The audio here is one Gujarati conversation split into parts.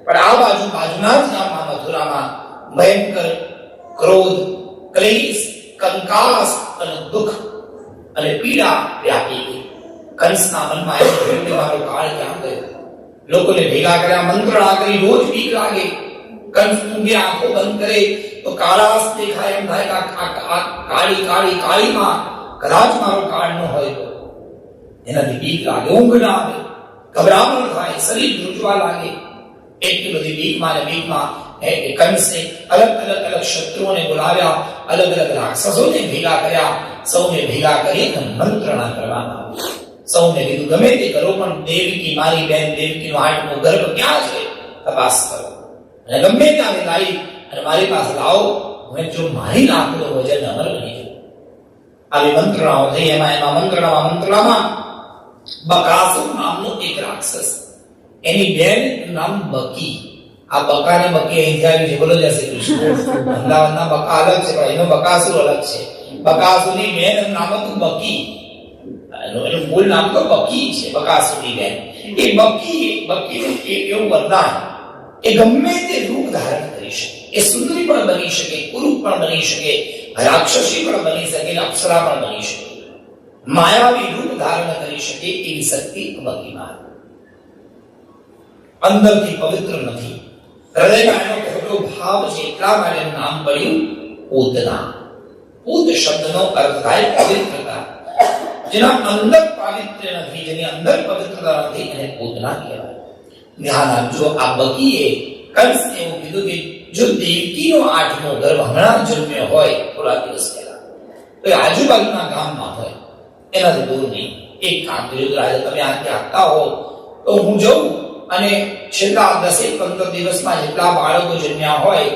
પણ આ બાજુના જ ગામમાં મથુરામાં ભયંકર ક્રોધ, ક્લેશ, કંકાસ અને દુઃખ અને પીડા વ્યાપી ગઈ. કંસના મનમાં એમ થયું કે મારો કાળ ક્યાં ગયો? લોકોને ભેગા કર્યા, મંત્રણા કરી, રોજ બીક લાગે. કંસ ઊંઘે આંખો બંધ કરે તો કાળાશ દેખાય, એમ થાય કે આ કાળી કાળી કાળીમાં કદાચ મારો કાળ ન હોય તો. એનાથી બીક લાગે, ઊંઘ ના આવે, ગભરામણ થાય, શરીર ધ્રુજવા લાગે. એટલી બધી બીકમાં કંસે અલગ શત્રુઓને બોલાવ્યા, અલગ રાક્ષસોને ભેગા કર્યા. સૌને ભેગા કરી મંત્રણા કરવામાં આવી. સૌને કીધું ગમે તે કરો, પણ દેવકી, મારી બેન દેવકીનો 8મો ગર્ભ ક્યાં છે તપાસ કરો, અને ગમે ત્યાં લાવી અને મારી પાસે લાવો. હું જો મારી નાખું તો વજન અમર બની જાય. આવી મંત્રણાઓ થઈ. એમાં મંત્રણામાં બકાસુર નામનો એક રાક્ષસ, એની બેન નામ બકી. આ બકા ને બકી અહીંથી આવી છે. બોલો જય શ્રી કૃષ્ણ. અમદાવાદના બકા અલગ છે, પણ એનો બકાસુર અલગ છે. બકાસુરની બેન નામ હતું બકી. એનું મૂળ નામ તો બકી છે, બકાસુરની બેન. એ બકીનું એવું વરદાન, એ ગમે તે રૂપ ધારણ કરી શકે. એ સુંદરી પણ બની શકે, કુરૂપ પણ બની શકે, રાક્ષસી પણ બની શકે, અપ્સરા પણ બની શકે, માયાવી રૂપ ધારણ કરી શકે એવી શક્તિ બકીમાં. અંદરથી પવિત્ર નથી, હૃદયમાં એનો ખોટો ભાવ છે, એટલા માટે એનું નામ પડ્યું પૂતના. પૂત શબ્દનો અર્થ થાય પવિત્રતા. જેના અંદર પાવિત્ર્ય નથી, જેની અંદર પવિત્રતા નથી, એને પૂતના કહેવાય. ધ્યાન આપજો, આ બકીએ કંસને એવું કીધું કે જો દેવકીનો 8મો ગર્ભ હમણાં જન્મ્યો હોય થોડા દિવસ પહેલા, તો એ આજુબાજુના ગામમાં હોય, એનાથી દૂર નહીં. એક કામ કર્યું, રાજા તમે આ આપતા હો તો હું જઉં અને છેલ્લા 10-15 દિવસમાં જેટલા બાળકો જન્મ્યા હોય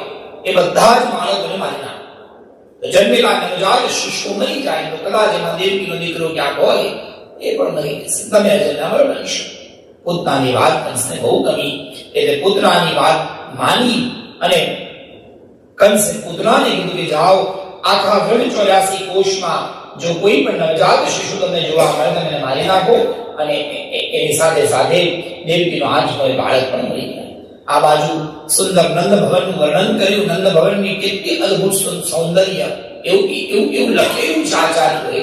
એ બધા જ બાળકોને મારી નાખો. તો જન્મેલા નવજાત શિશુઓ મરી જાય તો કદાચ એમાં દેવકીનો દીકરો ક્યાંક હોય એ પણ મરી જશે, તમે અજન્મા બની શકો. પૂતનાની વાત કંસને બહુ ગમી, એટલે પૂતનાની વાત માની અને કંસે પૂતનાને કીધું કે જાઓ, આખા 84 કોષમાં જો કોઈ પણ નવજાત શિશુ તમને જોવા મળે તમે મારી નાખો, અને એની સાથે સાથે દેવકીનો 8મો બાળક પણ મરી જાય. આ બાજુ સુંદર નંદ ભવનનું વર્ણન કર્યું. નંદ ભવનની કેટલી અદ્ભુત સૌંદર્ય, એવું લખેલું છે આચાર્યોએ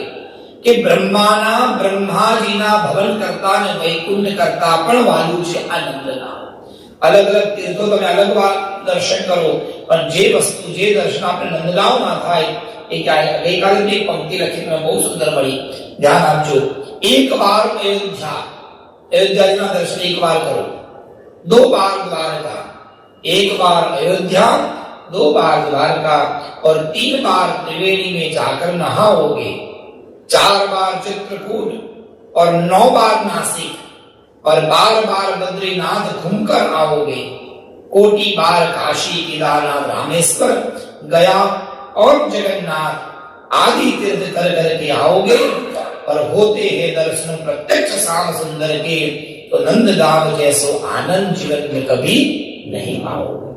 કે બ્રહ્માજીના ભવન કરતા અને વૈકુંઠ કરતા પણ વાલું છે આ નંદના. અલગ તીર્થો તમે અલગ દર્શન કરો, પણ જે વસ્તુ, જે દર્શન આપણે નંદગાંવમાં થાય એ ક્યારે. ગઈકાલે એક પંક્તિ લખી મને બહુ સુંદર મળી, ધ્યાન આપજો. એક બાર અયોધ્યાના દર્શન એક બાર કરો, 2 बार द्वारका, 1 बार अयोध्या, 2 बार द्वारका और 3 बार त्रिवेणी में जाकर नहाओगे, 4 बार चित्रकूट और 9 बार नासिक और 12 बार बद्रीनाथ घूमकर आओगे, कोटि बार काशी, केदारनाथ, रामेश्वर, गया और जगन्नाथ आदि तीर्थ कर करके आओगे और होते हैं दर्शन प्रत्यक्ष श्याम सुंदर के, तो नंदगांव जैसो आनंद जीवन में कभी नहीं पाओगे.